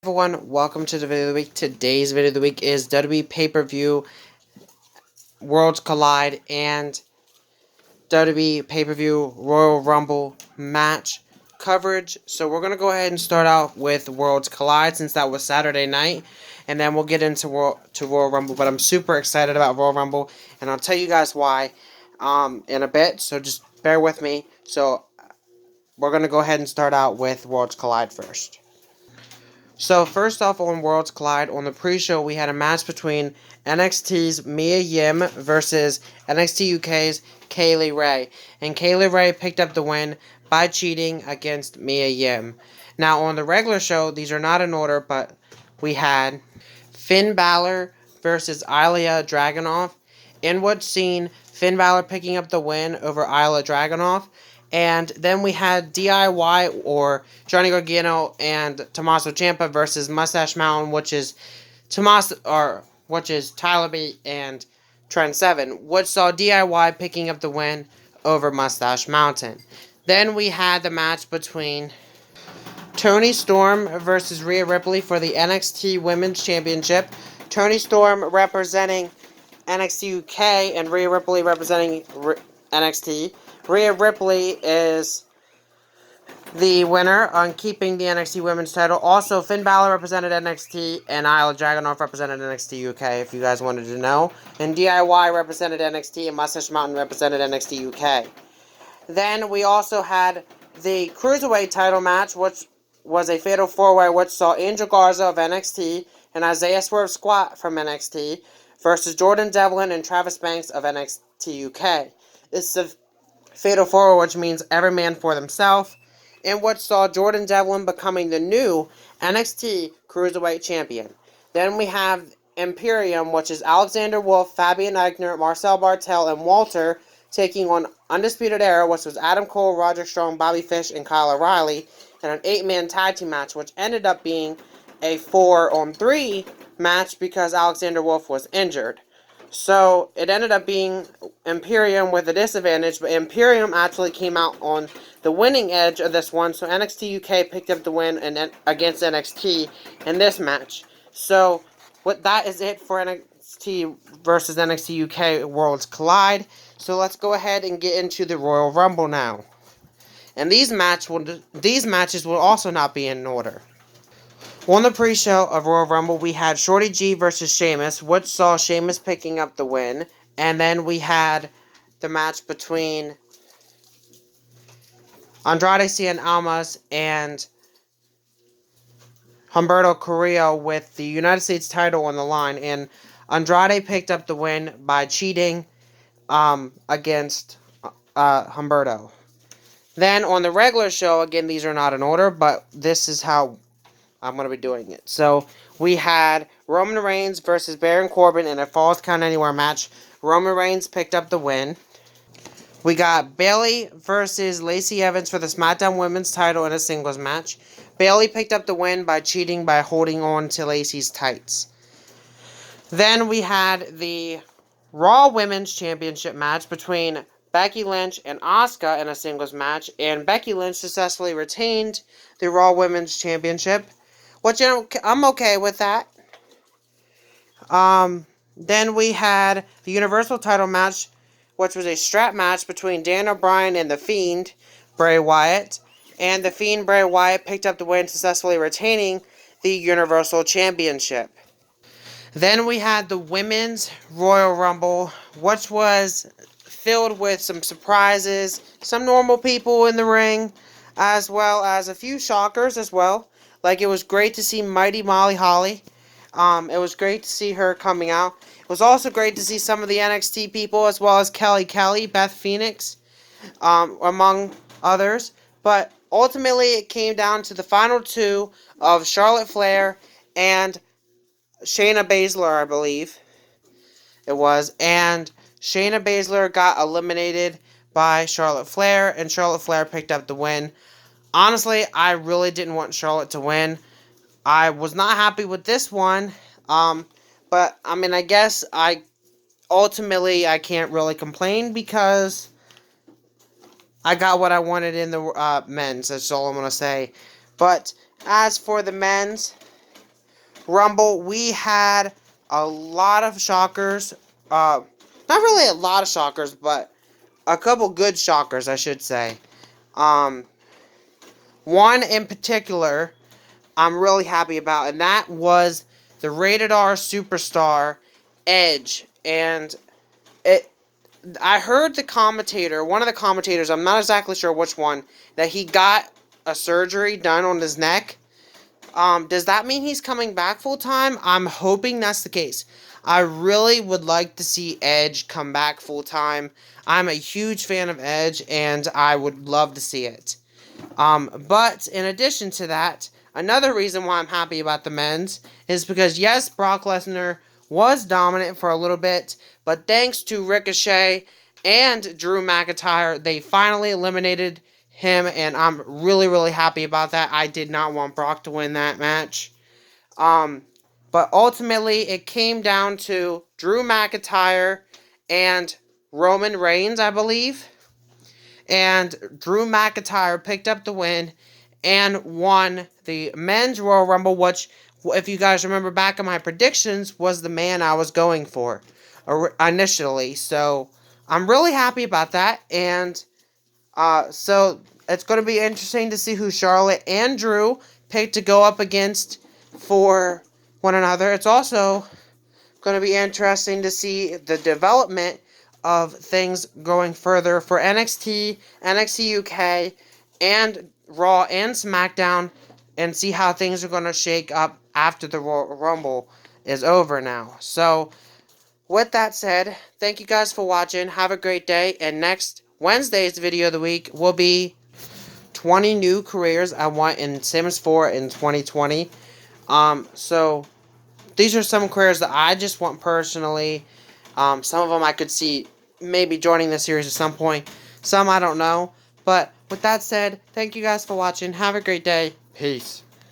Everyone, welcome to the video of the week. Today's video of the week is WWE Pay-Per-View Worlds Collide and WWE Pay-Per-View Royal Rumble match coverage. So we're going to go ahead and start out with Worlds Collide since that was Saturday night. And then we'll get into Royal Rumble. But I'm super excited about Royal Rumble. And I'll tell you guys why in a bit. So just bear with me. So we're going to go ahead and start out with Worlds Collide first. So first off on Worlds Collide, on the pre-show we had a match between NXT's Mia Yim versus NXT UK's Kaylee Ray. And Kaylee Ray picked up the win by cheating against Mia Yim. Now on the regular show, these are not in order, but we had Finn Balor versus Ilya Dragunov. In which scene, Finn Balor picking up the win over Ilya Dragunov. And then we had DIY or Johnny Gargano and Tommaso Ciampa versus Mustache Mountain, which is Tyler Bate and Trent Seven, which saw DIY picking up the win over Mustache Mountain. Then we had the match between Toni Storm versus Rhea Ripley for the NXT Women's Championship. Toni Storm representing NXT UK and Rhea Ripley representing NXT. Rhea Ripley is the winner on keeping the NXT Women's title. Also, Finn Balor represented NXT and Ilya Dragunov represented NXT UK, if you guys wanted to know. And DIY represented NXT and Mustache Mountain represented NXT UK. Then we also had the Cruiserweight title match, which was a fatal four-way, which saw Angel Garza of NXT and Isaiah Swerve Squat from NXT versus Jordan Devlin and Travis Banks of NXT UK. This is a fatal four-way, which means every man for themselves, in which saw Jordan Devlin becoming the new NXT Cruiserweight Champion. Then we have Imperium, which is Alexander Wolf, Fabian Eichner, Marcel Bartel, and Walter, taking on Undisputed Era, which was Adam Cole, Roger Strong, Bobby Fish, and Kyle O'Reilly, in an 8-man tag team match, which ended up being a 4-on-3 match because Alexander Wolf was injured. So it ended up being Imperium with a disadvantage, but Imperium actually came out on the winning edge of this one, so NXT UK picked up the win against NXT in this match. So that is it for NXT versus NXT UK Worlds Collide. So let's go ahead and get into the Royal Rumble now. And these matches will also not be in order. On the pre-show of Royal Rumble, we had Shorty G versus Sheamus, which saw Sheamus picking up the win. And then we had the match between Andrade Cien Almas and Humberto Carrillo with the United States title on the line. And Andrade picked up the win by cheating against Humberto. Then on the regular show, again, these are not in order, but this is how I'm going to be doing it. So we had Roman Reigns versus Baron Corbin in a Falls Count Anywhere match. Roman Reigns picked up the win. We got Bayley versus Lacey Evans for the SmackDown Women's title in a singles match. Bayley picked up the win by cheating by holding on to Lacey's tights. Then we had the Raw Women's Championship match between Becky Lynch and Asuka in a singles match, and Becky Lynch successfully retained the Raw Women's Championship, which I'm okay with that. Then we had the Universal title match, which was a strap match between Daniel Bryan and The Fiend, Bray Wyatt, and The Fiend, Bray Wyatt, picked up the win, successfully retaining the Universal Championship. Then we had the Women's Royal Rumble, which was filled with some surprises, some normal people in the ring, as well as a few shockers as well. Like, it was great to see Mighty Molly Holly. It was great to see her coming out. It was also great to see some of the NXT people, as well as Kelly, Beth Phoenix, among others. But ultimately, it came down to the final two of Charlotte Flair and Shayna Baszler, I believe it was. And Shayna Baszler got eliminated by Charlotte Flair, and Charlotte Flair picked up the win. Honestly, I really didn't want Charlotte to win. I was not happy with this one. But, I mean, I guess I can't really complain because I got what I wanted in the men's. That's all I'm going to say. But as for the men's, Rumble, we had a lot of shockers. Not really a lot of shockers, but a couple good shockers, I should say. One in particular I'm really happy about, and that was the Rated R Superstar Edge. And it, I heard the commentator, one of the commentators, I'm not exactly sure which one, that he got a surgery done on his neck. Does that mean he's coming back full time? I'm hoping that's the case. I really would like to see Edge come back full time. I'm a huge fan of Edge, and I would love to see it. But in addition to that, another reason why I'm happy about the men's is because, yes, Brock Lesnar was dominant for a little bit, but thanks to Ricochet and Drew McIntyre, they finally eliminated him, and I'm really, really happy about that. I did not want Brock to win that match. But ultimately, it came down to Drew McIntyre and Roman Reigns, I believe. And Drew McIntyre picked up the win and won the men's Royal Rumble, which, if you guys remember back in my predictions, was the man I was going for initially. So I'm really happy about that. And so it's going to be interesting to see who Charlotte and Drew pick to go up against for one another. It's also going to be interesting to see the development of things going further for NXT, NXT UK, and Raw and SmackDown, and see how things are going to shake up after the Royal Rumble is over now. So, with that said, thank you guys for watching. Have a great day, and next Wednesday's video of the week will be 20 new careers I want in Sims 4 in 2020. So these are some careers that I just want personally. Some of them I could see maybe joining the series at some point. Some I don't know. But with that said, thank you guys for watching. Have a great day. Peace.